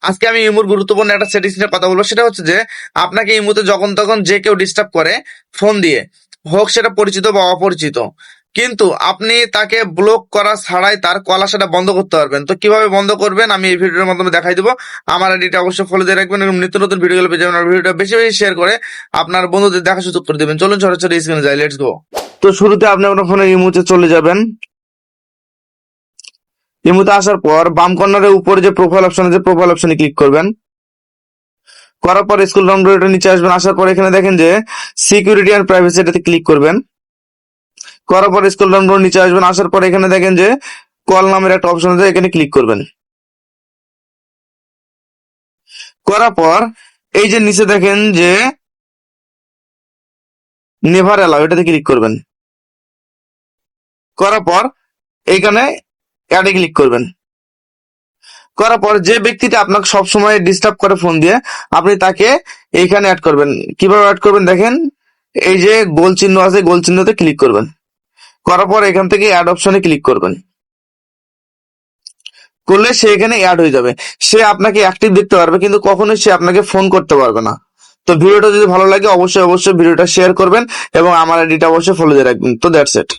আজকে আমি ইমুর গুরুত্বপূর্ণ একটা সেটিংস নিয়ে কথা বলবো। সেটা হচ্ছে যে আপনাকে ইমুতে যখন তখন যে কেউ ডিস্টার্ব করে ফোন দিয়ে, হোক সেটা পরিচিত বা অপরিচিত, কিন্তু আপনি তাকে ব্লক করা ছাড়াই তার কল আসাটা বন্ধ করতে পারবেন। তো কিভাবে বন্ধ করবেন আমি এই ভিডিওর মাধ্যমে দেখাই দেবো। আমার আইডিটা অবশ্যই ফলো দিয়ে রাখবেন এবং নিত্য নতুন ভিডিওগুলো পেয়ে যাবেন। আর ভিডিওটা বেশি বেশি শেয়ার করে আপনার বন্ধুদের দেখা সুযোগ করে দেবেন। চলুন সরাসরি স্ক্রিনে যাই, লেটস গো। তো শুরুতে আপনি আপনার ফোনের ইমুতে চলে যাবেন। ইমুতে আসার পর বাম কর্নারের উপরে যে প্রোফাইল অপশন আছে, প্রোফাইল অপশনে ক্লিক করবেন। করার পর স্কুল ডাউন করে নিচে আসবেন। আসার পর এখানে দেখেন যে সিকিউরিটি অ্যান্ড প্রাইভেসি, এটাতে ক্লিক করবেন। করার পর স্কুল ডাউন করে নিচে আসবেন। আসার পর এখানে দেখেন যে কল নামের একটা অপশন আছে, এখানে ক্লিক করবেন। করার পর এই যে নিচে দেখেন যে নেভার অ্যালাউ, এটাতে ক্লিক করবেন। করার পর এইখানে অ্যাডে ক্লিক করবেন। করার পর যে ব্যক্তিটা আপনাকে সবসময় ডিস্টার্ব করে ফোন দিয়ে, আপনি তাকে এইখানে অ্যাড করবেন। কিভাবে অ্যাড করবেন দেখেন, এই যে গোল চিহ্ন আছে, গোল চিহ্নতে ক্লিক করবেন। করার পর এখান থেকে অ্যাড অপশনে ক্লিক করবেন। করলে সে এখানে অ্যাড হয়ে যাবে। সে আপনাকে অ্যাক্টিভ দেখতে পারবে, কিন্তু কখনোই সে আপনাকে ফোন করতে পারবে না। তো ভিডিওটা যদি ভালো লাগে অবশ্যই অবশ্যই ভিডিওটা শেয়ার করবেন এবং আমার আইডিটা অবশ্যই ফলো দিয়ে রাখবেন। তো দ্যাটস ইট।